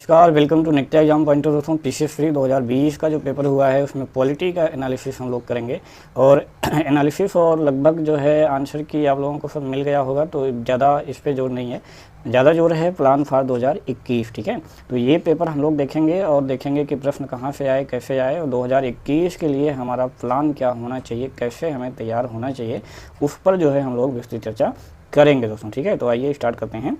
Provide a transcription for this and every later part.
नमस्कार, welcome to Nitya exam pointer. दोस्तों PCS free 2020 का जो पेपर हुआ है उसमें पॉलिटी का एनालिसिस हम लोग करेंगे और एनालिसिस और लगभग जो है आंसर की आप लोगों को सब मिल गया होगा, तो ज़्यादा इस पे जोर नहीं है। ज़्यादा जोर है प्लान फॉर 2021। ठीक है, तो ये पेपर हम लोग देखेंगे और देखेंगे कि प्रश्न कहाँ से आए, कैसे आए, और 2021 के लिए हमारा प्लान क्या होना चाहिए, कैसे हमें तैयार होना चाहिए, उस पर जो है हम लोग विस्तृत चर्चा करेंगे दोस्तों। ठीक है, तो आइए स्टार्ट करते हैं।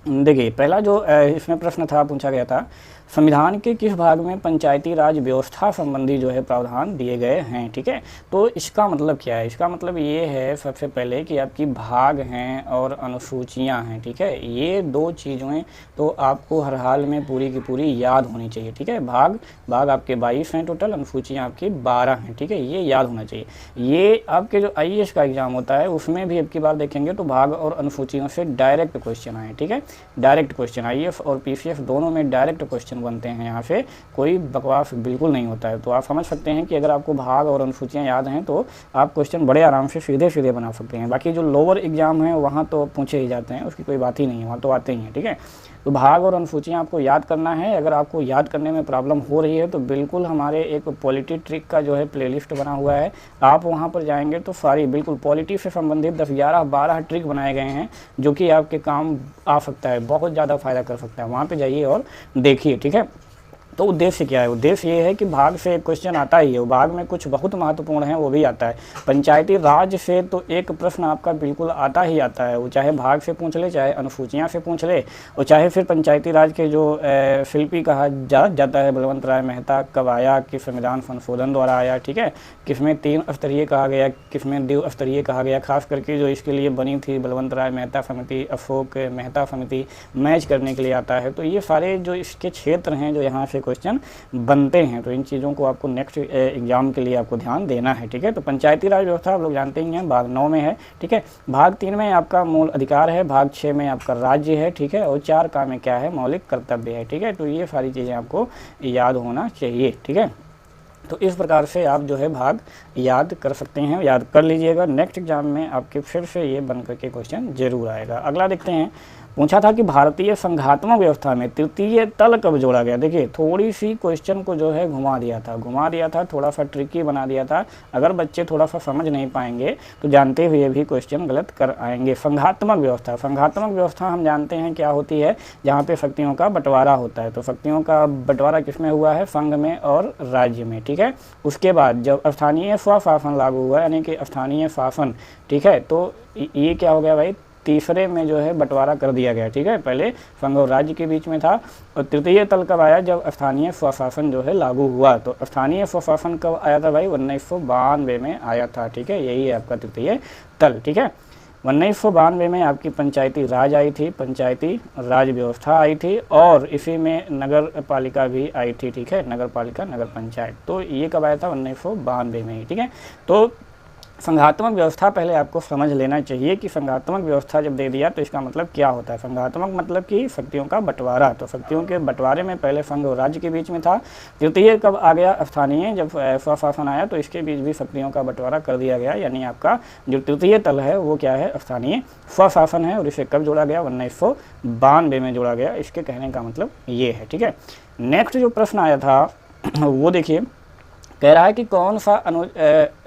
देखिए, पहला जो इसमें प्रश्न था, पूछा गया था, संविधान के किस भाग में पंचायती राज व्यवस्था संबंधी जो है प्रावधान दिए गए हैं। ठीक है, तो इसका मतलब क्या है? इसका मतलब ये है सबसे पहले कि आपकी भाग हैं और अनुसूचियां हैं। ठीक है, ये दो चीज़ें तो आपको हर हाल में पूरी की पूरी याद होनी चाहिए। ठीक है, भाग आपके 22 हैं टोटल, अनुसूचियाँ आपकी 12 हैं। ठीक है, ये याद होना चाहिए। ये आपके जो आईएएस का एग्जाम होता है उसमें भी अब की बार देखेंगे तो भाग और अनुसूचियों से डायरेक्ट क्वेश्चन आए। ठीक है, डायरेक्ट क्वेश्चन आईएएस और पीसीएस दोनों में डायरेक्ट क्वेश्चन बनते हैं। यहाँ से कोई बकवास बिल्कुल नहीं होता है। तो आप समझ सकते हैं कि अगर आपको भाग और अनुसूचियाँ याद हैं तो आप क्वेश्चन बड़े आराम से सीधे सीधे बना सकते हैं। बाकी जो लोअर एग्जाम है वहाँ तो पूछे ही जाते हैं, उसकी कोई बात ही नहीं है, वहाँ तो आते ही हैं। ठीक है, तो भाग और अनुसूचियाँ आपको याद करना है। अगर आपको याद करने में प्रॉब्लम हो रही है तो बिल्कुल हमारे एक पॉलिटी ट्रिक का जो है प्लेलिस्ट बना हुआ है, आप वहाँ पर जाएंगे तो सारी बिल्कुल पॉलिटी से संबंधित 10, 11, 12 ट्रिक बनाए गए हैं जो कि आपके काम आ सकता है, बहुत ज़्यादा फायदा कर सकता है। वहाँ पे जाइए और देखिए। ठीक है, तो उद्देश्य क्या है? उद्देश्य ये है कि भाग से एक क्वेश्चन आता ही है, वो भाग में कुछ बहुत महत्वपूर्ण है वो भी आता है। पंचायती राज से तो एक प्रश्न आपका बिल्कुल आता ही आता है, वो चाहे भाग से पूछ ले, चाहे अनुसूचियाँ से पूछ ले, और चाहे फिर पंचायती राज के जो शिल्पी कहा जाता है बलवंत राय मेहता कब आया, किस संविधान संशोधन द्वारा आया। ठीक है, किसमें 3 स्तरीय कहा गया, किसमें 2 स्तरीय कहा गया, खास करके जो इसके लिए बनी थी बलवंत राय मेहता समिति, अशोक मेहता समिति, मैच करने के लिए आता है। तो ये सारे जो इसके क्षेत्र हैं जो यहाँ से क्वेश्चन बनते हैं, तो इन चीज़ों को आपको नेक्स्ट एग्जाम के लिए आपको ध्यान देना है। ठीक है, तो पंचायती राज व्यवस्था आप लोग जानते ही हैं, भाग 9 में है। ठीक है, भाग 3 में आपका मूल अधिकार है, भाग 6 में आपका राज्य है। ठीक है, और 4 का में क्या है? मौलिक कर्तव्य है। ठीक है, तो ये सारी चीज़ें आपको याद होना चाहिए। ठीक है, तो इस प्रकार से आप जो है भाग याद कर सकते हैं, याद कर लीजिएगा। नेक्स्ट एग्जाम में आपके फिर से ये बन करके क्वेश्चन जरूर आएगा। अगला देखते हैं, पूछा था कि भारतीय संघात्मक व्यवस्था में तृतीय तल कब जोड़ा गया। देखिए, थोड़ी सी क्वेश्चन को जो है घुमा दिया था, थोड़ा सा ट्रिकी बना दिया था। अगर बच्चे थोड़ा सा समझ नहीं पाएंगे तो जानते हुए भी क्वेश्चन गलत कर आएंगे। संघात्मक व्यवस्था हम जानते हैं क्या होती है, जहाँ पे शक्तियों का बंटवारा होता है। तो शक्तियों का बंटवारा किसमें हुआ है? संघ में और राज्य में। ठीक है, उसके बाद जब स्थानीय स्वशासन लागू हुआ, यानी कि स्थानीय शासन, ठीक है, तो ये क्या हो गया भाई? तीसरे में जो है बंटवारा कर दिया गया। ठीक है, पहले संघ और राज्य के बीच में था, और तृतीय तल कब आया? जब स्थानीय स्वशासन जो है लागू हुआ। तो स्थानीय स्वशासन कब आया था भाई? 1992 में आया था। ठीक है, यही है आपका तृतीय तल। ठीक है, 1992 में आपकी पंचायती राज आई थी, पंचायती राज व्यवस्था आई थी, और इसी में नगर पालिका भी आई थी। ठीक है, नगर पालिका, नगर पंचायत, तो ये कब आया था? 1992 में ही। ठीक है, तो संघात्मक व्यवस्था पहले आपको समझ लेना चाहिए कि संघात्मक व्यवस्था जब दे दिया तो इसका मतलब क्या होता है। संघात्मक मतलब कि शक्तियों का बंटवारा। तो शक्तियों के बंटवारे में पहले संघ और राज्य के बीच में था। तृतीय कब आ गया? स्थानीय, जब स्वशासन आया तो इसके बीच भी शक्तियों का बंटवारा कर दिया गया। यानी आपका जो तृतीय तल है वो क्या है? स्थानीय स्वशासन है, और इसे कब जोड़ा गया? 1992 में जोड़ा गया। इसके कहने का मतलब ये है। ठीक है, नेक्स्ट जो प्रश्न आया था वो देखिए, कह रहा है कि कौन सा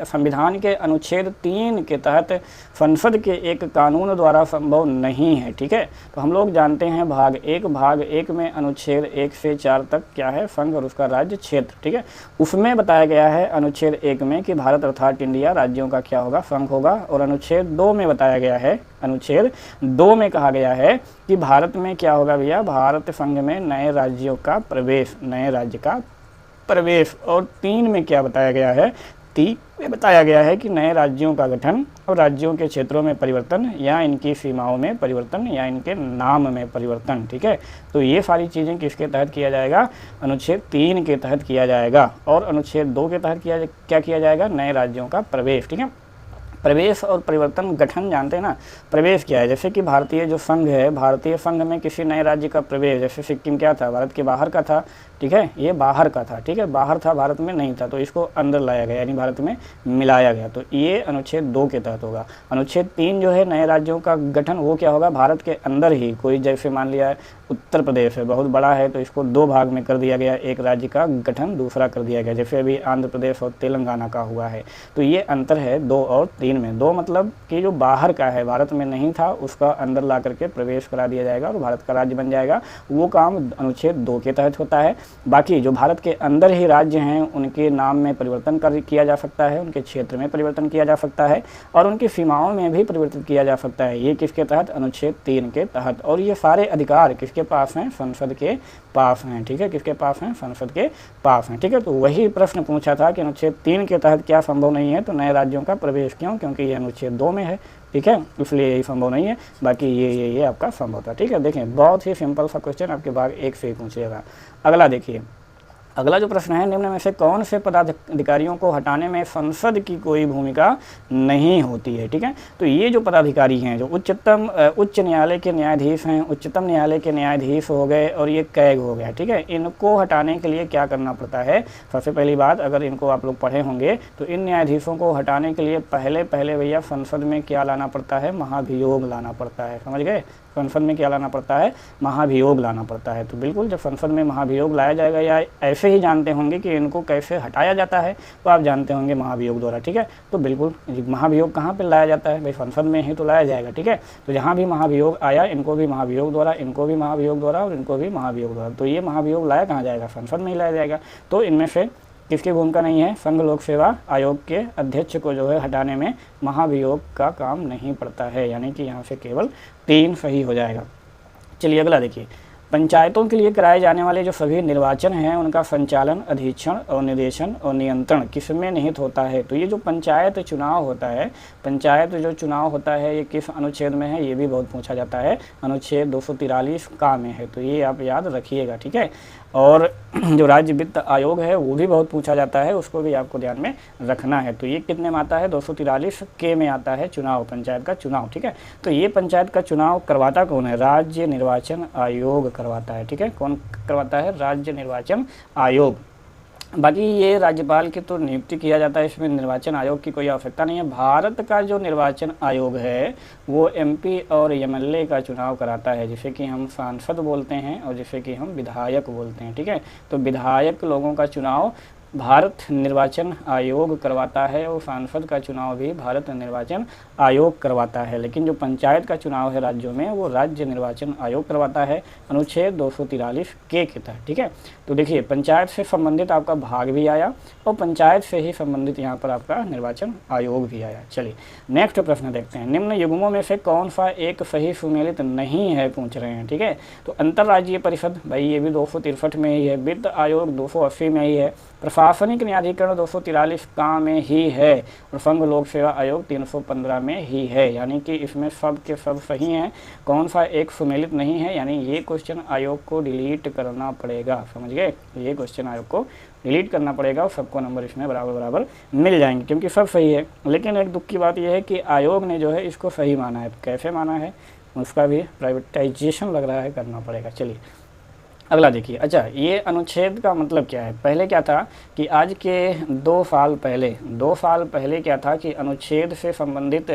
संविधान के अनुच्छेद 3 के तहत संसद के एक कानून द्वारा संभव नहीं है। ठीक है, तो हम लोग जानते हैं भाग 1 में अनुच्छेद 1 से 4 तक क्या है? संघ और उसका राज्य क्षेत्र। ठीक है, उसमें बताया गया है अनुच्छेद 1 में कि भारत अर्थात इंडिया राज्यों का क्या होगा? संघ होगा। और अनुच्छेद 2 में बताया गया है, अनुच्छेद 2 में कहा गया है कि भारत में क्या होगा भैया? भारत संघ में नए राज्यों का प्रवेश, नए राज्य का प्रवेश। और 3 में क्या बताया गया है? 3 में बताया गया है कि नए राज्यों का गठन और राज्यों के क्षेत्रों में परिवर्तन, या इनकी सीमाओं में परिवर्तन, या इनके नाम में परिवर्तन। ठीक है, तो ये सारी चीज़ें किसके तहत किया जाएगा? अनुच्छेद 3 के तहत किया जाएगा। और अनुच्छेद 2 के तहत क्या किया जाएगा? नए राज्यों का प्रवेश। ठीक है, प्रवेश और परिवर्तन, गठन जानते हैं ना। प्रवेश क्या है? जैसे कि भारतीय जो संघ है, भारतीय संघ में किसी नए राज्य का प्रवेश, जैसे सिक्किम क्या था? भारत के बाहर का था। ठीक है, ये बाहर का था। ठीक है, बाहर था, भारत में नहीं था, तो इसको अंदर लाया गया, यानी भारत में मिलाया गया। तो ये अनुच्छेद 2 के तहत होगा। अनुच्छेद 3 जो है नए राज्यों का गठन, वो क्या होगा? भारत के अंदर ही कोई, जैसे मान लिया उत्तर प्रदेश है, बहुत बड़ा है, तो इसको 2 भाग में कर दिया गया, एक राज्य का गठन दूसरा कर दिया गया, जैसे अभी आंध्र प्रदेश और तेलंगाना का हुआ है। तो ये अंतर है 2 और 3 में। 2 मतलब कि जो बाहर का है, भारत में नहीं था, उसका अंदर ला करके प्रवेश करा दिया जाएगा और भारत का राज्य बन जाएगा, वो काम अनुच्छेद 2 के तहत होता है। बाकी जो भारत के अंदर ही राज्य हैं उनके नाम में परिवर्तन किया जा सकता है, उनके क्षेत्र में परिवर्तन किया जा सकता है और उनकी सीमाओं में भी परिवर्तन किया जा सकता है। ये किसके तहत? अनुच्छेद 3 के तहत। और ये सारे अधिकार किसके पास हैं? संसद के पास हैं, ठीक है, किसके पास हैं? संसद के पास हैं, ठीक है। तो वही प्रश्न पूछा था कि अनुच्छेद 3 के तहत क्या संभव नहीं है, तो नए राज्यों का प्रवेश क्यों? क्योंकि ये अनुच्छेद 2 में है, ठीक है, इसलिए यही संभव नहीं है। बाकी ये आपका संभव था, ठीक है। देखें, बहुत ही सिंपल सा क्वेश्चन आपके भाग 1 से ही पूछेगा। अगला देखिए, अगला जो प्रश्न है, निम्न में से कौन से पदाधिकारियों को हटाने में संसद की कोई भूमिका नहीं होती है, ठीक है। तो ये जो पदाधिकारी हैं, जो उच्च न्यायालय के न्यायाधीश हैं, उच्चतम न्यायालय के न्यायाधीश हो गए और ये कैग हो गया, ठीक है, इनको हटाने के लिए क्या करना पड़ता है? सबसे पहली बात, अगर इनको आप लोग पढ़े होंगे तो इन न्यायाधीशों को हटाने के लिए पहले भैया संसद में क्या लाना पड़ता है? महाभियोग लाना पड़ता है, समझ गए। संसद में क्या लाना पड़ता है? महाभियोग लाना पड़ता है। तो बिल्कुल जब संसद में महाभियोग लाया जाएगा, या ऐसे ही जानते होंगे कि इनको कैसे हटाया जाता है, तो आप जानते होंगे महाभियोग द्वारा, ठीक है। तो बिल्कुल महाभियोग कहाँ पे लाया जाता है? भाई संसद में ही तो लाया जाएगा, ठीक है। तो जहाँ भी महाभियोग आया, इनको भी महाभियोग द्वारा, इनको भी महाभियोग द्वारा और इनको भी महाभियोग द्वारा। तो ये महाभियोग लाया कहाँ जाएगा? संसद में ही लाया जाएगा। तो इनमें से किसकी भूमिका नहीं है? संघ लोक सेवा आयोग के अध्यक्ष को जो है हटाने में महाभियोग का काम नहीं पड़ता है, यानी कि यहाँ से केवल 3 सही हो जाएगा। चलिए अगला देखिए, पंचायतों के लिए कराए जाने वाले जो सभी निर्वाचन हैं उनका संचालन, अधीक्षण और निर्देशन और नियंत्रण किसमें निहित होता है? तो ये जो पंचायत चुनाव होता है, पंचायत जो चुनाव होता है, ये किस अनुच्छेद में है? ये भी बहुत पूछा जाता है, अनुच्छेद 243 का में है, तो ये आप याद रखिएगा, ठीक है। और जो राज्य वित्त आयोग है वो भी बहुत पूछा जाता है, उसको भी आपको ध्यान में रखना है। तो ये कितने में आता है? 243 के में आता है चुनाव, पंचायत का चुनाव, ठीक है। तो ये पंचायत का चुनाव करवाता कौन है? राज्य निर्वाचन आयोग करवाता है, ठीक है। कौन करवाता है? राज्य निर्वाचन आयोग। बाकी ये राज्यपाल की तो नियुक्ति किया जाता है, इसमें निर्वाचन आयोग की कोई आवश्यकता नहीं है। भारत का जो निर्वाचन आयोग है वो एमपी और एमएलए का चुनाव कराता है, जिसे कि हम सांसद बोलते हैं और जिसे कि हम विधायक बोलते हैं, ठीक है। तो विधायक लोगों का चुनाव भारत निर्वाचन आयोग करवाता है और सांसद का चुनाव भी भारत निर्वाचन आयोग करवाता है। लेकिन जो पंचायत का चुनाव है राज्यों में, वो राज्य निर्वाचन आयोग करवाता है, अनुच्छेद 243 के तहत, ठीक है। तो देखिए, पंचायत से संबंधित आपका भाग भी आया और पंचायत से ही संबंधित यहाँ पर आपका निर्वाचन आयोग भी आया। चलिए नेक्स्ट प्रश्न देखते हैं, निम्न युग्मों में से कौन सा एक सही सुमेलित नहीं है, पूछ रहे हैं, ठीक है। तो अंतर्राज्यीय परिषद, भाई ये भी 263 में ही है, वित्त आयोग 280 में ही है, प्रशासनिक न्यायाधिकरण 243 का में ही है और संघ लोक सेवा आयोग 315 में ही है, यानी कि इसमें सब के सब सही हैं। कौन सा एक सुमेलित नहीं है, यानी ये क्वेश्चन आयोग को डिलीट करना पड़ेगा, समझ गए। ये क्वेश्चन आयोग को डिलीट करना पड़ेगा और सबको नंबर इसमें बराबर बराबर मिल जाएंगे, क्योंकि सब सही है। लेकिन एक दुख की बात यह है कि आयोग ने जो है इसको सही माना है, कैसे माना है उसका भी प्राइवेटाइजेशन लग रहा है, करना पड़ेगा। चलिए अगला देखिए, अच्छा ये अनुच्छेद का मतलब क्या है? पहले क्या था कि आज के 2 साल पहले क्या था कि अनुच्छेद से संबंधित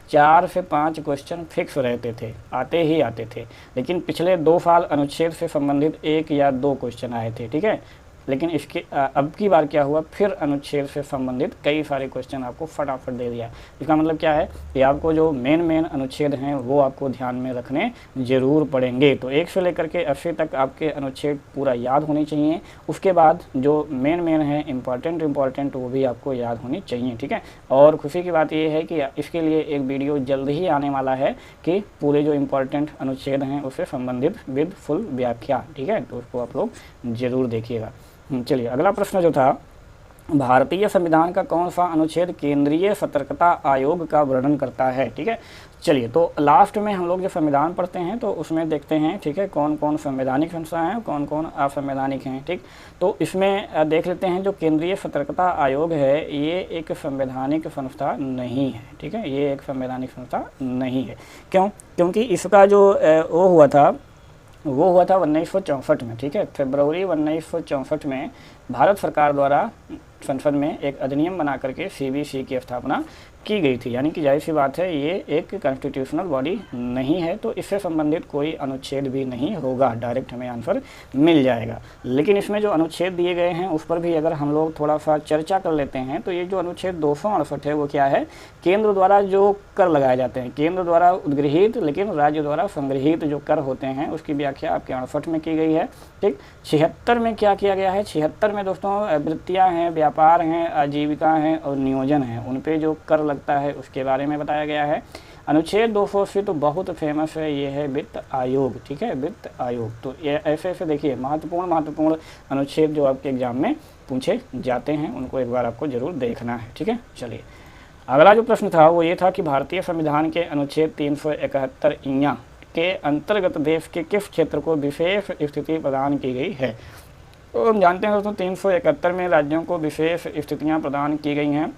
4 से 5 क्वेश्चन फिक्स रहते थे, आते ही आते थे। लेकिन पिछले 2 साल अनुच्छेद से संबंधित 1 या 2 क्वेश्चन आए थे, ठीक है। लेकिन इसके अब की बार क्या हुआ, फिर अनुच्छेद से संबंधित कई सारे क्वेश्चन आपको फटाफट दे दिया। इसका मतलब क्या है कि आपको जो मेन अनुच्छेद हैं वो आपको ध्यान में रखने ज़रूर पड़ेंगे। तो 1 से लेकर के 80 तक आपके अनुच्छेद पूरा याद होने चाहिए। उसके बाद जो मेन है इम्पॉर्टेंट वो भी आपको याद होनी चाहिए, ठीक है। और खुशी की बात ये है कि इसके लिए एक वीडियो जल्द ही आने वाला है कि पूरे जो इम्पोर्टेंट अनुच्छेद हैं उससे संबंधित विद फुल व्याख्या, ठीक है। तो उसको आप लोग ज़रूर देखिएगा। चलिए अगला प्रश्न जो था, भारतीय संविधान का कौन सा अनुच्छेद केंद्रीय सतर्कता आयोग का वर्णन करता है, ठीक है। चलिए तो लास्ट में हम लोग जो संविधान पढ़ते हैं तो उसमें देखते हैं, ठीक है, कौन कौन संवैधानिक संस्थाएं हैं, कौन कौन असंवैधानिक हैं, ठीक। तो इसमें देख लेते हैं, जो केंद्रीय सतर्कता आयोग है ये एक संवैधानिक संस्था नहीं है, ठीक है। ये एक संवैधानिक संस्था नहीं है। क्यों? क्योंकि इसका जो वो हुआ था 1964 में, ठीक है। फरवरी 1964 में भारत सरकार द्वारा संसद में एक अधिनियम बना करके CBC की स्थापना की गई थी, यानी कि जाहिर सी बात है ये एक कॉन्स्टिट्यूशनल बॉडी नहीं है, तो इससे संबंधित कोई अनुच्छेद भी नहीं होगा, डायरेक्ट हमें आंसर मिल जाएगा। लेकिन इसमें जो अनुच्छेद दिए गए हैं उस पर भी अगर हम लोग थोड़ा सा चर्चा कर लेते हैं तो ये जो अनुच्छेद 268 है वो क्या है, केंद्र द्वारा जो कर लगाए जाते हैं, केंद्र द्वारा उद्गृहित लेकिन राज्य द्वारा संग्रहित जो कर होते हैं उसकी व्याख्या आपके 68 में की गई है। ठीक, 76 में क्या किया गया है, 76 में दोस्तों वृत्तियाँ हैं, व्यापार हैं, आजीविका हैं और नियोजन हैं, उन पे जो कर लगता है उसके बारे में बताया गया है। अनुच्छेद 280 तो बहुत फेमस है, ये है वित्त आयोग। ठीक है, वित्त आयोग। तो ये ऐसे ऐसे देखिए महत्वपूर्ण अनुच्छेद जो आपके एग्जाम में पूछे जाते हैं उनको एक बार आपको जरूर देखना है। ठीक है, चलिए अगला जो प्रश्न था वो ये था कि भारतीय संविधान के अनुच्छेद 371 के अंतर्गत देश के किस क्षेत्र को विशेष स्थिति प्रदान की गई है। तो हम जानते हैं दोस्तों 371 में राज्यों को विशेष स्थितियां प्रदान की गई हैं,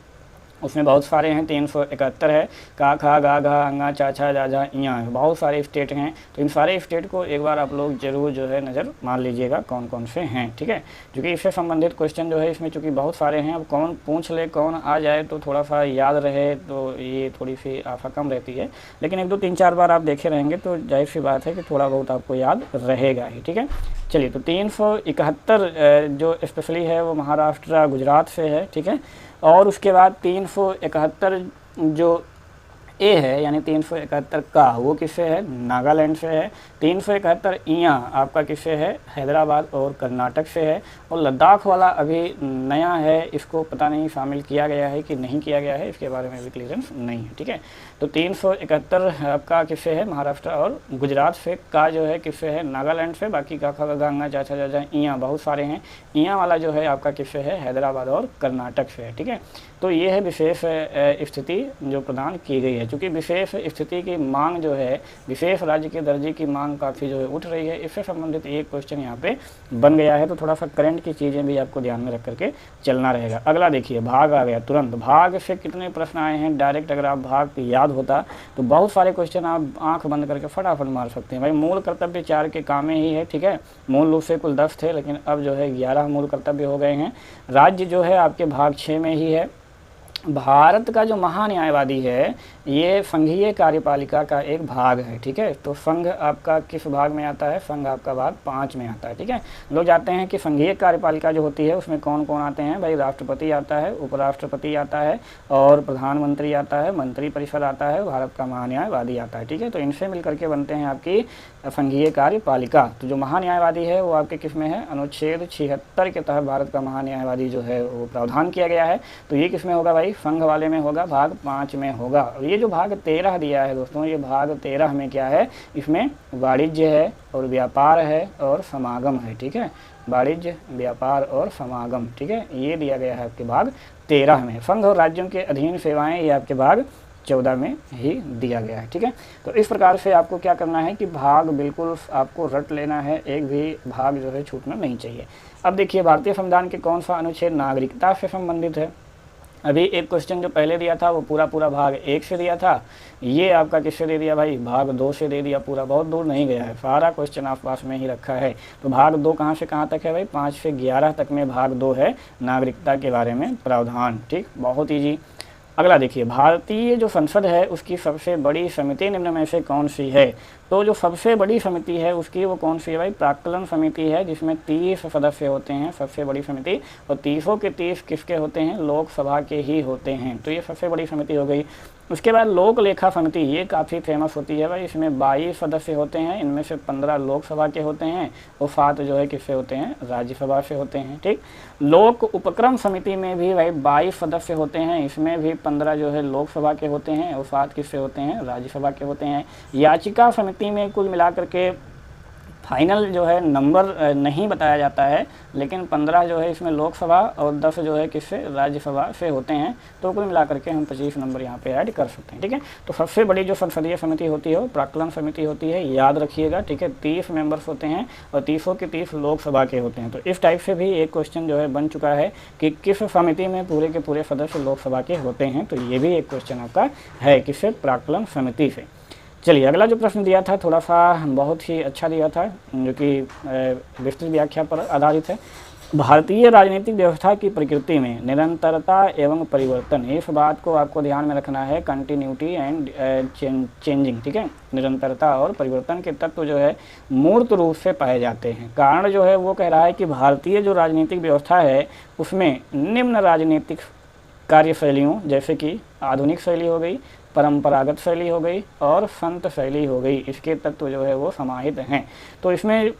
उसमें बहुत सारे हैं, 371 है, का खा गा घा अंगा चा छा जा झा इयाँ, बहुत सारे स्टेट हैं। तो इन सारे स्टेट को एक बार आप लोग जरूर जो है नज़र मार लीजिएगा कौन कौन से हैं। ठीक है, क्योंकि इससे संबंधित क्वेश्चन जो है इसमें चूँकि बहुत सारे हैं, अब कौन पूछ ले कौन आ जाए तो थोड़ा सा याद रहे तो ये थोड़ी सी आफा कम रहती है, लेकिन 1 2 3 4 बार आप देखे रहेंगे तो जाहिर सी बात है कि थोड़ा बहुत आपको याद रहेगा ही। ठीक है, चलिए तो 371 जो स्पेशली है वो महाराष्ट्र गुजरात से है। ठीक है, और उसके बाद 371 जो ए है यानी 371 का वो किससे है, नागालैंड से है। 371 इयाँ आपका किससे है, हैदराबाद और कर्नाटक से है। और लद्दाख वाला अभी नया है, इसको पता नहीं शामिल किया गया है कि नहीं किया गया है, इसके बारे में भी क्लियरेंस नहीं है। ठीक है, तो 371 आपका किससे है, महाराष्ट्र और गुजरात से। का जो है किससे है, नागालैंड से। बाकी का खा गंगा चाचा चाचा इयाँ बहुत सारे हैं, इयाँ वाला जो है आपका किससे है, हैदराबाद और कर्नाटक से है। ठीक है, तो ये है विशेष स्थिति जो प्रदान की गई है। चूँकि विशेष स्थिति की मांग जो है, विशेष राज्य के दर्जे की मांग काफ़ी जो है उठ रही है, इससे संबंधित एक क्वेश्चन यहाँ पे बन गया है, तो थोड़ा सा करंट की चीज़ें भी आपको ध्यान में रख करके चलना रहेगा। अगला देखिए, भाग आ गया तुरंत। भाग से कितने प्रश्न आए हैं, डायरेक्ट अगर आप भाग याद होता तो बहुत सारे क्वेश्चन आप आँख बंद करके फटाफट मार सकते हैं। भाई मूल कर्तव्य 4 के काम में ही है। ठीक है, मूल रूप से कुल 10 थे लेकिन अब जो है 11 मूल कर्तव्य हो गए हैं। राज्य जो है आपके भाग 6 में ही है। भारत का जो महान्यायवादी है ये संघीय कार्यपालिका का एक भाग है। ठीक है, तो संघ आपका किस भाग में आता है, संघ आपका भाग 5 में आता है। ठीक है, लोग जानते हैं कि संघीय कार्यपालिका जो होती है उसमें कौन कौन आते हैं, भाई राष्ट्रपति आता है, उपराष्ट्रपति आता है और प्रधानमंत्री आता है, मंत्री परिषद आता है, भारत का महान्यायवादी आता है। ठीक है, तो इनसे मिलकर के बनते हैं आपकी संघीय कार्यपालिका। तो जो महान्यायवादी है वो आपके किस में है, अनुच्छेद 76 के तहत भारत का महान्यायवादी जो है वो प्रावधान किया गया है। तो ये किस में होगा भाई, संघ वाले में होगा, भाग 5 में होगा। और ये जो भाग 13 दिया है दोस्तों, ये भाग 13 में क्या है, इसमें वाणिज्य है और व्यापार है और समागम है। ठीक है, वाणिज्य व्यापार और समागम। ठीक है, ये दिया गया है आपके भाग 13 में। संघ और राज्यों के अधीन सेवाएं ये आपके भाग 14 में ही दिया गया है। ठीक है, तो इस प्रकार से आपको क्या करना है कि भाग बिल्कुल आपको रट लेना है, एक भी भाग जो है छूटना नहीं चाहिए। अब देखिए भारतीय संविधान के कौन सा अनुच्छेद नागरिकता से संबंधित है। अभी एक क्वेश्चन जो पहले दिया था वो पूरा भाग 1 से दिया था, ये आपका किससे दे दिया भाई, भाग 2 से दे दिया। पूरा बहुत दूर नहीं गया है, सारा क्वेश्चन आप पास में ही रखा है। तो भाग 2 कहाँ से कहाँ तक है भाई, 5 से 11 तक में भाग 2 है नागरिकता के बारे में प्रावधान। ठीक, बहुत ईजी। अगला देखिए, भारतीय जो संसद है उसकी सबसे बड़ी समिति निम्न में से कौन सी है। तो जो सबसे बड़ी समिति है उसकी वो कौन सी है भाई, प्राक्कलन समिति है, जिसमें 30 सदस्य होते हैं, सबसे बड़ी समिति। और 30 के 30 किसके होते हैं, लोकसभा के ही होते हैं। तो ये सबसे बड़ी समिति हो गई। उसके बाद लोक लेखा समिति, ये काफ़ी फेमस होती है भाई, इसमें 22 सदस्य होते हैं, इनमें से 15 लोकसभा के होते हैं और 7 जो है किससे होते हैं, राज्यसभा से होते हैं। ठीक, लोक उपक्रम समिति में भी भाई 22 सदस्य होते हैं, इसमें भी 15 जो है लोकसभा के होते हैं और 7 किससे होते हैं, राज्यसभा के होते हैं। याचिका समिति में कुल मिलाकर के फाइनल जो है नंबर नहीं बताया जाता है, लेकिन 15 जो है इसमें लोकसभा और 10 जो है किससे, राज्यसभा से होते हैं। तो कुल मिलाकर के हम 25 नंबर यहाँ पे ऐड कर सकते हैं। ठीक है, तो सबसे बड़ी जो संसदीय समिति होती है वो प्राक्कलन समिति होती है, याद रखिएगा। ठीक है, 30 मेंबर्स होते हैं और 30 के 30 लोकसभा के होते हैं। तो इस टाइप से भी एक क्वेश्चन जो है बन चुका है कि किस समिति में पूरे के पूरे सदस्य लोकसभा के होते हैं। तो ये भी एक क्वेश्चन आपका है, किससे, प्राक्कलन समिति से। चलिए अगला जो प्रश्न दिया था थोड़ा सा बहुत ही अच्छा दिया था, जो कि विस्तृत व्याख्या पर आधारित है। भारतीय राजनीतिक व्यवस्था की प्रकृति में निरंतरता एवं परिवर्तन, इस बात को आपको ध्यान में रखना है, कंटिन्यूटी एंड चेंजिंग, ठीक है। निरंतरता और परिवर्तन के तत्व जो है मूर्त रूप से पाए जाते हैं। कारण जो है वो कह रहा है कि भारतीय जो राजनीतिक व्यवस्था है उसमें निम्न राजनीतिक कार्यशैलियों जैसे कि आधुनिक शैली हो गई, परंपरागत शैली हो गई और संत शैली हो गई, इसके तत्व जो है वो समाहित हैं। तो इसमें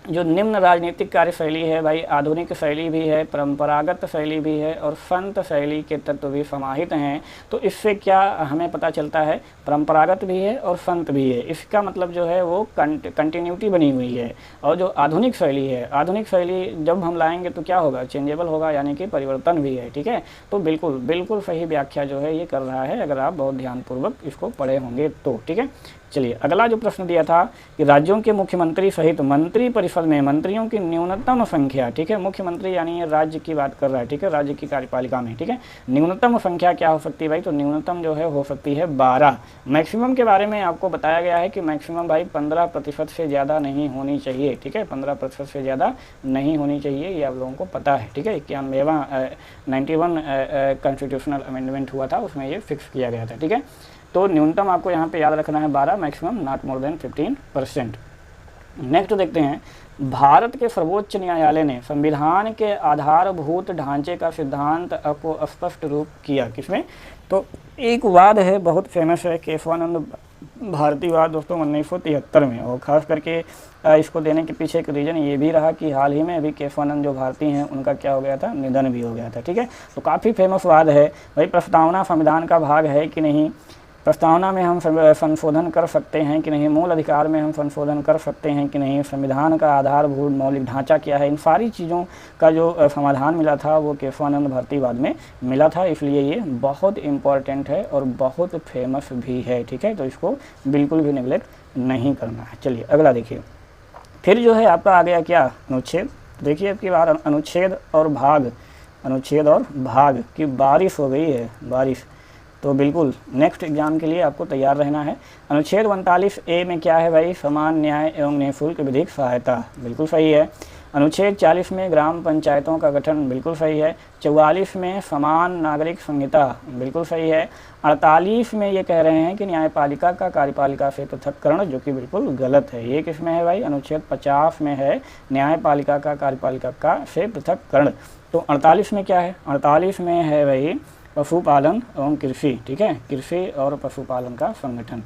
जो निम्न राजनीतिक कार्यशैली है भाई, आधुनिक शैली भी है, परंपरागत शैली भी है और संत शैली के तत्व भी समाहित हैं। तो इससे क्या हमें पता चलता है, परंपरागत भी है और संत भी है, इसका मतलब जो है वो कंटिन्यूटी बनी हुई है। और जो आधुनिक शैली है, आधुनिक शैली जब हम लाएंगे तो क्या होगा, चेंजेबल होगा, यानी कि परिवर्तन भी है, ठीक है। तो बिल्कुल बिल्कुल सही व्याख्या जो है ये कर रहा है, अगर आप बहुत ध्यानपूर्वक इसको पढ़े होंगे तो, ठीक है। चलिए अगला जो प्रश्न दिया था कि राज्यों के मुख्यमंत्री सहित मंत्री परिषद में मंत्रियों की न्यूनतम संख्या, ठीक है, मुख्यमंत्री यानी ये राज्य की बात कर रहा है, ठीक है, राज्य की कार्यपालिका में, ठीक है, न्यूनतम संख्या क्या हो सकती है भाई, तो न्यूनतम जो है हो सकती है 12। मैक्सिमम के बारे में आपको बताया गया है कि मैक्सिमम भाई 15% से ज़्यादा नहीं होनी चाहिए, ठीक है, 15% से ज़्यादा नहीं होनी चाहिए, ये आप लोगों को पता है, ठीक है। 91वां 91 कॉन्स्टिट्यूशनल अमेंडमेंट हुआ था, उसमें ये फिक्स किया गया था, ठीक है। तो न्यूनतम आपको यहाँ पे याद रखना है 12, maximum not more than 15%। Next देखते हैं, भारत के सर्वोच्च न्यायालय ने संविधान के आधारभूत ढांचे का सिद्धांत को स्पष्ट रूप किया, किसमें, तो एक वाद है बहुत फेमस है, केशवानंद भारतीवाद दोस्तों 1973 में, और ख़ास करके इसको देने के पीछे एक रीज़न ये भी रहा कि हाल ही में अभी केशवानंद जो भारती हैं उनका क्या हो गया था, निधन भी हो गया था, ठीक है। तो काफ़ी फेमस वाद है भाई, प्रस्तावना संविधान का भाग है कि नहीं, प्रस्तावना में हम संशोधन कर सकते हैं कि नहीं, मूल अधिकार में हम संशोधन कर सकते हैं कि नहीं, संविधान का आधारभूत मौलिक ढांचा क्या है, इन सारी चीज़ों का जो समाधान मिला था वो केशवानंद भारतीवाद में मिला था, इसलिए ये बहुत इम्पॉर्टेंट है और बहुत फेमस भी है, ठीक है। तो इसको बिल्कुल भी निगलेक्ट नहीं करना है। चलिए अगला देखिए, फिर जो है आपका आ गया क्या, अनुच्छेद। देखिए अब की बार अनुच्छेद और भाग की बारिश हो गई है, बारिश। तो बिल्कुल नेक्स्ट एग्जाम के लिए आपको तैयार रहना है। अनुच्छेद 39A में क्या है भाई, समान न्याय एवं निःशुल्क विधिक सहायता, बिल्कुल सही है। अनुच्छेद 40 में ग्राम पंचायतों का गठन, बिल्कुल सही है। 44 में समान नागरिक संहिता, बिल्कुल सही है। 48 में ये कह रहे हैं कि न्यायपालिका का कार्यपालिका से पृथक्करण, जो कि बिल्कुल गलत है। ये किस में है भाई, अनुच्छेद 50 में है, न्यायपालिका का कार्यपालिका का से पृथक्करण। तो 48 में क्या है, 48 में है भाई पशुपालन एवं कृषि, ठीक है, कृषि और पशुपालन का संगठन।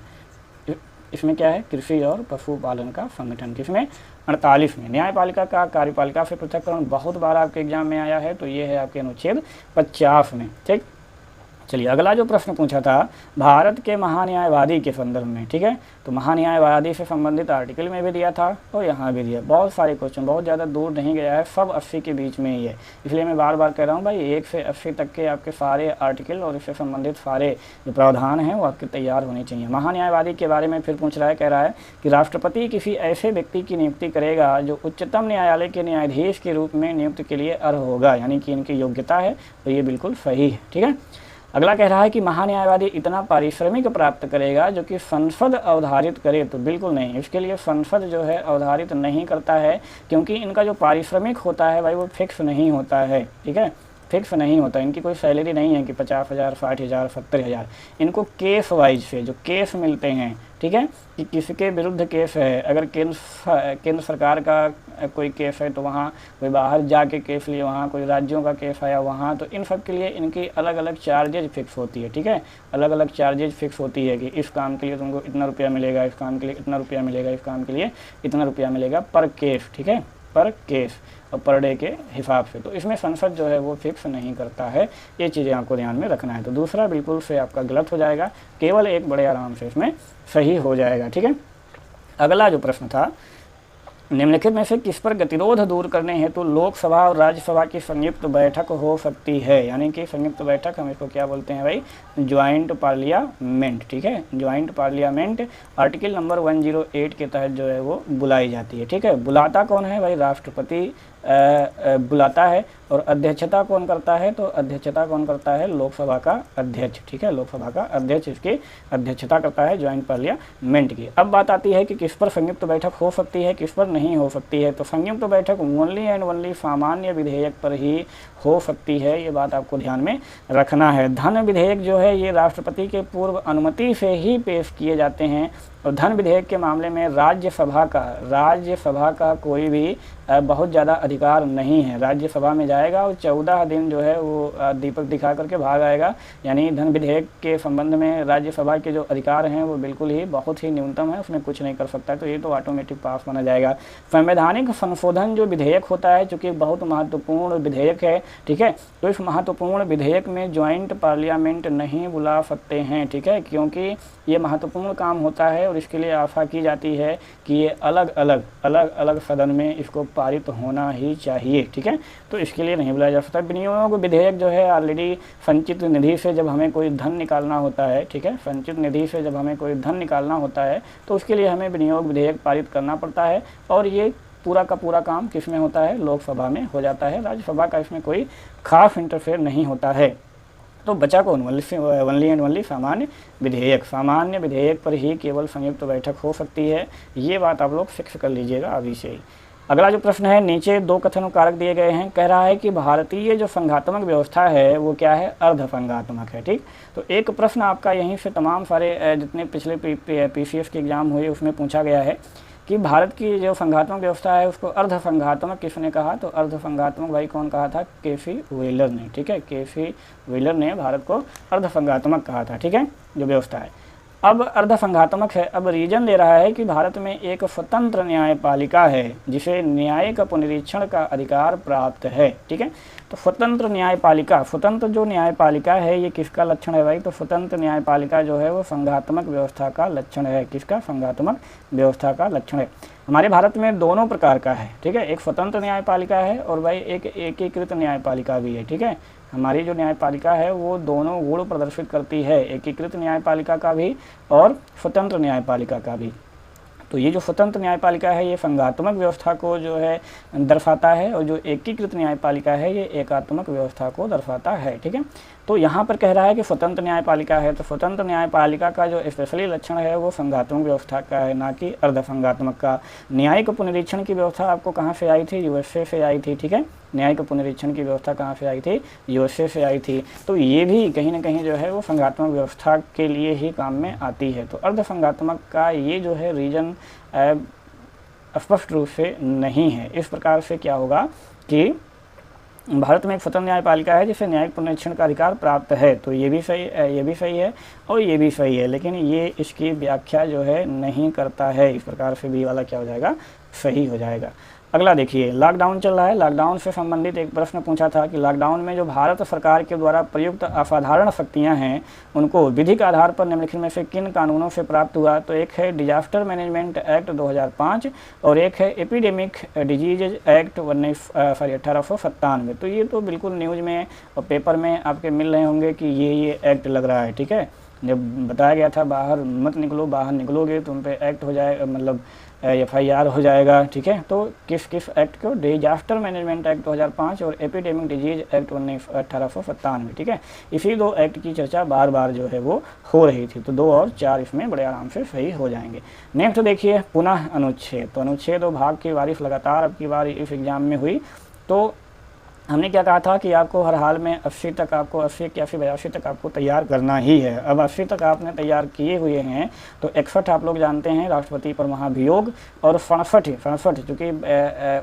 इसमें क्या है, कृषि और पशुपालन का संगठन, किसमें, 48 में। न्यायपालिका का कार्यपालिका से पृथक्करण बहुत बार आपके एग्जाम में आया है, तो ये है आपके अनुच्छेद 50 में, ठीक। चलिए अगला जो प्रश्न पूछा था भारत के महान्यायवादी के संदर्भ में, ठीक है, तो महान्यायवादी से संबंधित आर्टिकल में भी दिया था और यहाँ भी दिया। बहुत सारे क्वेश्चन, बहुत ज़्यादा दूर नहीं गया है, सब 80 के बीच में ही है, इसलिए मैं बार बार कह रहा हूँ भाई 1 से 80 तक के आपके सारे आर्टिकल और इससे संबंधित सारे जो प्रावधान हैं वो आपके तैयार होने चाहिए। महान्यायवादी के बारे में फिर पूछ रहा है, कह रहा है कि राष्ट्रपति किसी ऐसे व्यक्ति की नियुक्ति करेगा जो उच्चतम न्यायालय के न्यायाधीश के रूप में नियुक्त के लिए अर्ह होगा, यानी कि इनकी योग्यता है, तो ये बिल्कुल सही है, ठीक है। अगला कह रहा है कि महान्यायवादी इतना पारिश्रमिक प्राप्त करेगा जो कि संसद अवधारित करे, तो बिल्कुल नहीं, इसके लिए संसद जो है अवधारित नहीं करता है, क्योंकि इनका जो पारिश्रमिक होता है भाई वो फिक्स नहीं होता है, ठीक है, फिक्स नहीं होता। इनकी कोई सैलरी नहीं है कि 50,000, 60,000, 70,000, इनको केस वाइज से जो केस मिलते हैं, ठीक है, कि किसके विरुद्ध केस है, अगर केंद्र सरकार का कोई केस है तो वहाँ, कोई बाहर जाके केस लिए वहाँ, कोई राज्यों का केस आया वहाँ, तो इन सब के लिए इनकी अलग अलग चार्जेज फिक्स होती है, ठीक है, अलग अलग चार्जेज फिक्स होती है कि इस काम के लिए तुमको इतना रुपया मिलेगा, इस काम के लिए इतना रुपया मिलेगा, इस काम के लिए इतना रुपया मिलेगा पर केस, ठीक है, पर केस और पर डे के हिसाब से। तो इसमें संसद जो है वो फिक्स नहीं करता है, ये चीज़ें आपको ध्यान में रखना है। तो दूसरा बिल्कुल से आपका गलत हो जाएगा, केवल एक बड़े आराम से इसमें सही हो जाएगा, ठीक है। अगला जो प्रश्न था, निम्नलिखित में से किस पर गतिरोध दूर करने हेतु तो लोकसभा और राज्यसभा की संयुक्त बैठक हो सकती है, यानी कि संयुक्त बैठक हम इसको क्या बोलते हैं भाई, ज्वाइंट पार्लियामेंट, ठीक है, ज्वाइंट पार्लियामेंट आर्टिकल नंबर 108 के तहत जो है वो बुलाई जाती है, ठीक है। बुलाता कौन है भाई, राष्ट्रपति बुलाता है, और अध्यक्षता कौन करता है, तो अध्यक्षता कौन करता है, लोकसभा का अध्यक्ष, ठीक है, लोकसभा का अध्यक्ष इसकी अध्यक्षता करता है ज्वाइंट पार्लियामेंट की। अब बात आती है कि किस पर संयुक्त बैठक हो सकती है, किस पर नहीं हो सकती है। तो संयुक्त बैठक ओनली एंड ओनली सामान्य विधेयक पर ही हो सकती है, ये बात आपको ध्यान में रखना है। धन विधेयक जो है ये राष्ट्रपति के पूर्व अनुमति से ही पेश किए जाते हैं, और धन विधेयक के मामले में राज्यसभा का कोई भी बहुत ज़्यादा अधिकार नहीं है। राज्यसभा में जाएगा और 14 दिन जो है वो दीपक दिखा करके भाग आएगा, यानी धन विधेयक के संबंध में राज्यसभा के जो अधिकार हैं वो बिल्कुल ही बहुत ही न्यूनतम है, उसमें कुछ नहीं कर सकता, तो ये तो ऑटोमेटिक पास माना जाएगा। संवैधानिक संशोधन जो विधेयक होता है, चूँकि बहुत महत्वपूर्ण विधेयक है, ठीक है, तो इस महत्वपूर्ण विधेयक में ज्वाइंट पार्लियामेंट नहीं बुला सकते हैं, ठीक है, क्योंकि ये महत्वपूर्ण काम होता है और इसके लिए आशा की जाती है कि ये अलग अलग सदन में इसको पारित होना ही चाहिए, ठीक है, तो इसके लिए नहीं बुलाया जा सकता। विनियोग विधेयक जो है ऑलरेडी संचित निधि से जब हमें कोई धन निकालना होता है, ठीक है, संचित निधि से जब हमें कोई धन निकालना होता है तो उसके लिए हमें विनियोग विधेयक पारित करना पड़ता है, और ये पूरा का पूरा काम किस में होता है, लोकसभा में हो जाता है। राज्यसभा का इसमें कोई खास इंटरफेयर नहीं होता है। तो बचा कौन, ओनली एंड ओनली सामान्य विधेयक पर ही केवल संयुक्त बैठक हो सकती है, ये बात आप लोग फिक्स कर लीजिएगा अभी से ही। अगला जो प्रश्न है, नीचे 2 कथन कारक दिए गए हैं, कह रहा है कि भारतीय जो संघात्मक व्यवस्था है वो क्या है, अर्ध संघात्मक है, ठीक। तो एक प्रश्न आपका यहीं से तमाम सारे जितने पिछले PCS के एग्जाम हुए उसमें पूछा गया है कि भारत की जो संघात्मक व्यवस्था है उसको अर्ध संघात्मक किसने कहा, तो अर्ध संघात्मक भाई कौन कहा था, KC व्हीलर ने, ठीक है, KC व्हीलर ने भारत को अर्ध संघात्मक कहा था, ठीक है, जो व्यवस्था है। अब अर्ध संघात्मक है, अब रीजन दे रहा है कि भारत में एक स्वतंत्र न्यायपालिका है जिसे न्यायिक पुनरीक्षण का अधिकार प्राप्त है, ठीक है। तो स्वतंत्र न्यायपालिका, स्वतंत्र जो न्यायपालिका है ये किसका लक्षण है भाई, तो स्वतंत्र न्यायपालिका जो है वो संघात्मक व्यवस्था का लक्षण है। किसका, संघात्मक व्यवस्था का लक्षण है। हमारे भारत में दोनों प्रकार का है, ठीक है, एक स्वतंत्र न्यायपालिका है और भाई एक एकीकृत न्यायपालिका भी है, ठीक है। हमारी जो न्यायपालिका है वो दोनों गुण प्रदर्शित करती है, एकीकृत न्यायपालिका का भी और स्वतंत्र न्यायपालिका का भी। तो ये जो स्वतंत्र न्यायपालिका है ये संघात्मक व्यवस्था को जो है दर्शाता है, और जो एकीकृत न्यायपालिका है ये एकात्मक व्यवस्था को दर्शाता है, ठीक है। तो यहाँ पर कह रहा है कि स्वतंत्र न्यायपालिका है, तो स्वतंत्र न्यायपालिका का जो स्पेशली लक्षण है वो संघात्मक व्यवस्था का है, ना कि अर्ध संघात्मक का। न्यायिक पुनरीक्षण की व्यवस्था आपको कहाँ से आई थी, USA से आई थी, ठीक है, न्यायिक पुनरीक्षण की व्यवस्था कहाँ से आई थी, USA से आई थी। तो ये भी कहीं ना कहीं जो है वो संघात्मक व्यवस्था के लिए ही काम में आती है। तो अर्ध संघात्मक का ये जो है रीजन स्पष्ट रूप से नहीं है। इस प्रकार से क्या होगा कि भारत में एक स्वतंत्र न्यायपालिका है जिसे न्यायिक पुनरीक्षण का अधिकार प्राप्त है, तो ये भी सही है और ये भी सही है, लेकिन ये इसकी व्याख्या जो है नहीं करता है। इस प्रकार से भी वाला क्या हो जाएगा, सही हो जाएगा। अगला देखिए, लॉकडाउन चल रहा है। लॉकडाउन से संबंधित एक प्रश्न पूछा था कि लॉकडाउन में जो भारत सरकार के द्वारा प्रयुक्त असाधारण शक्तियां हैं उनको विधिक आधार पर निम्नलिखित में से किन कानूनों से प्राप्त हुआ। तो एक है डिजास्टर मैनेजमेंट एक्ट 2005 और एक है एपिडेमिक डिजीज एक्ट 1897। तो ये तो बिल्कुल न्यूज़ में और पेपर में आपके मिल रहे होंगे कि ये एक्ट लग रहा है, ठीक है। जब बताया गया था बाहर मत निकलो, बाहर निकलोगे तो उन पर एक्ट हो जाए, मतलब FIR हो जाएगा, ठीक है। तो किस एक्ट को, डिजास्टर मैनेजमेंट एक्ट 2005 और एपिडेमिक डिजीज एक्ट 1897, ठीक है। इसी 2 एक्ट की चर्चा बार बार जो है वो हो रही थी, तो 2 और 4 इसमें बड़े आराम से सही हो जाएंगे। नेक्स्ट देखिए, पुनः अनुच्छेद। तो अनुच्छेद और भाग की बारिश लगातार अब की बार इस एग्जाम में हुई। तो हमने क्या कहा था कि आपको हर हाल में 80 तक, आपको 80, 81, 82 तक आपको तैयार करना ही है। अब 80 तक आपने तैयार किए हुए हैं, तो 61 आप लोग जानते हैं राष्ट्रपति पर महाभियोग, और 67 चूँकि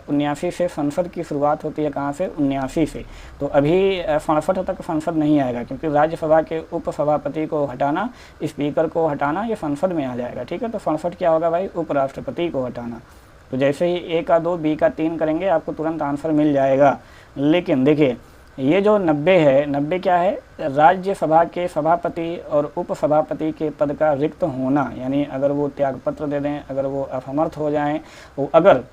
79 से संसद की शुरुआत होती है, कहाँ से, 79 से। तो अभी 67 तक संसद नहीं आएगा, क्योंकि राज्यसभा के उपसभापति को हटाना, स्पीकर को हटाना, ये संसद में आ जाएगा, ठीक है। तो 67 क्या होगा भाई, उपराष्ट्रपति को हटाना। तो जैसे ही A का 2, B का 3 करेंगे आपको तुरंत आंसर मिल जाएगा। लेकिन देखिए ये जो 90 है, 90 क्या है, राज्यसभा के सभापति और उपसभापति के पद का रिक्त होना, यानी अगर वो त्यागपत्र दे दें, अगर वो असमर्थ हो जाएं, वो अगर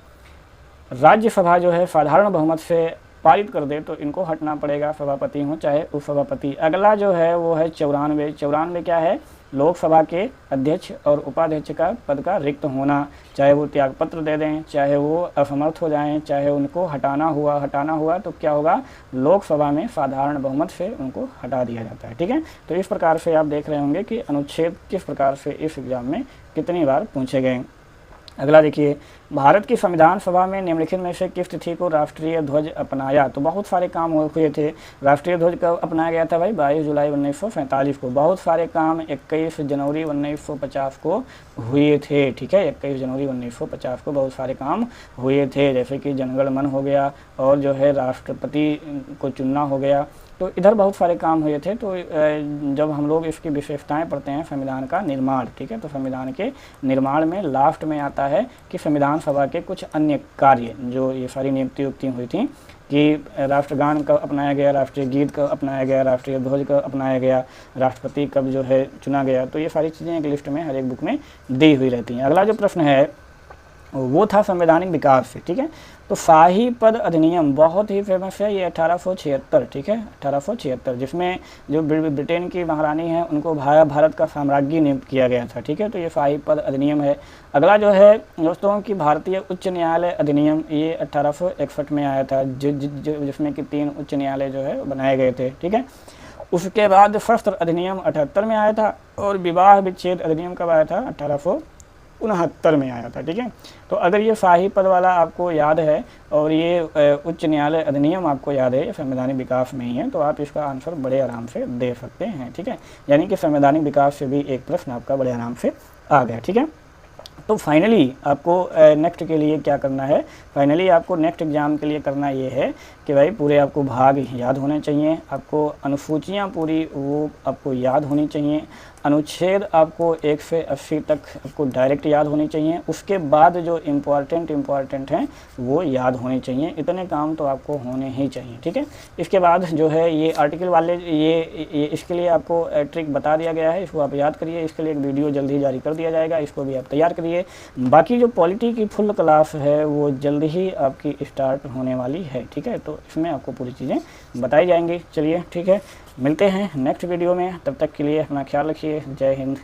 राज्यसभा जो है साधारण बहुमत से पारित कर दे तो इनको हटना पड़ेगा, सभापति हो चाहे उपसभापति। अगला जो है वो है 94 क्या है, लोकसभा के अध्यक्ष और उपाध्यक्ष का पद का रिक्त होना, चाहे वो त्यागपत्र दे दें, चाहे वो असमर्थ हो जाएं, चाहे उनको हटाना हुआ तो क्या होगा, लोकसभा में साधारण बहुमत से उनको हटा दिया जाता है। ठीक है, तो इस प्रकार से आप देख रहे होंगे कि अनुच्छेद किस प्रकार से इस एग्जाम में कितनी बार पूछे गए। अगला देखिए, भारत की संविधान सभा में निम्नलिखित में से किस तिथि को राष्ट्रीय ध्वज अपनाया। तो बहुत सारे काम हुए थे। राष्ट्रीय ध्वज कब अपनाया गया था भाई, 22 जुलाई 1947 को। बहुत सारे काम 21 जनवरी 1950 को हुए थे। ठीक है, 21 जनवरी 1950 को बहुत सारे काम हुए थे, जैसे कि जनगण मन हो गया और जो है राष्ट्रपति को चुनना हो गया। तो इधर बहुत सारे काम हुए थे। तो जब हम लोग इसकी विशेषताएं पढ़ते हैं, संविधान का निर्माण, ठीक है, तो संविधान के निर्माण में लास्ट में आता है कि संविधान सभा के कुछ अन्य कार्य, जो ये सारी नियुक्ति हुई थी कि राष्ट्रगान कब अपनाया गया, राष्ट्रीय गीत कब अपनाया गया, राष्ट्रीय ध्वज कब अपनाया गया, राष्ट्रपति कब जो है चुना गया, तो ये सारी चीज़ें एक लिस्ट में हर एक बुक में दी हुई रहती हैं। अगला जो प्रश्न है वो था संवैधानिक विकास से। ठीक है, तो शाही पद अधिनियम बहुत ही फेमस है, ये 1876, ठीक है, 1876, जिसमें जो ब्रिटेन की महारानी है उनको भारत का साम्राज्ञी नियुक्त किया गया था। ठीक है, तो ये शाही पद अधिनियम है। अगला जो है दोस्तों कि भारतीय उच्च न्यायालय अधिनियम, ये 1861 में आया था, जिसमें कि 3 उच्च न्यायालय जो है बनाए गए थे। ठीक है, उसके बाद शस्त्र अधिनियम 78 में आया था और विवाह विच्छेद अधिनियम कब आया था, 1869 में आया था। ठीक है, तो अगर ये शाही पद वाला आपको याद है और ये उच्च न्यायालय अधिनियम आपको याद है, ये संवैधानिक विकास में ही है, तो आप इसका आंसर बड़े आराम से दे सकते हैं। ठीक है, यानी कि संवैधानिक विकास से भी एक प्रश्न आपका बड़े आराम से आ गया। ठीक है, तो फाइनली आपको नेक्स्ट के लिए क्या करना है, फाइनली आपको नेक्स्ट एग्जाम के लिए करना ये है कि भाई पूरे आपको भाग याद होने चाहिए, आपको अनुसूचियाँ पूरी वो आपको याद होनी चाहिए, अनुच्छेद आपको 1 से 80 तक आपको डायरेक्ट याद होनी चाहिए, उसके बाद जो इम्पॉर्टेंट हैं वो याद होने चाहिए। इतने काम तो आपको होने ही चाहिए। ठीक है, इसके बाद जो है ये आर्टिकल वाले ये इसके लिए आपको ट्रिक बता दिया गया है, इसको आप याद करिए। इसके लिए एक वीडियो जल्दी जारी कर दिया जाएगा, इसको भी आप तैयार करिए। बाकी जो पॉलिटी की फुल क्लास है वो जल्द ही आपकी स्टार्ट होने वाली है। ठीक है, तो इसमें आपको पूरी चीज़ें बताई जाएंगी। चलिए ठीक है, मिलते हैं नेक्स्ट वीडियो में, तब तक के लिए अपना ख्याल रखिए। जय हिंद।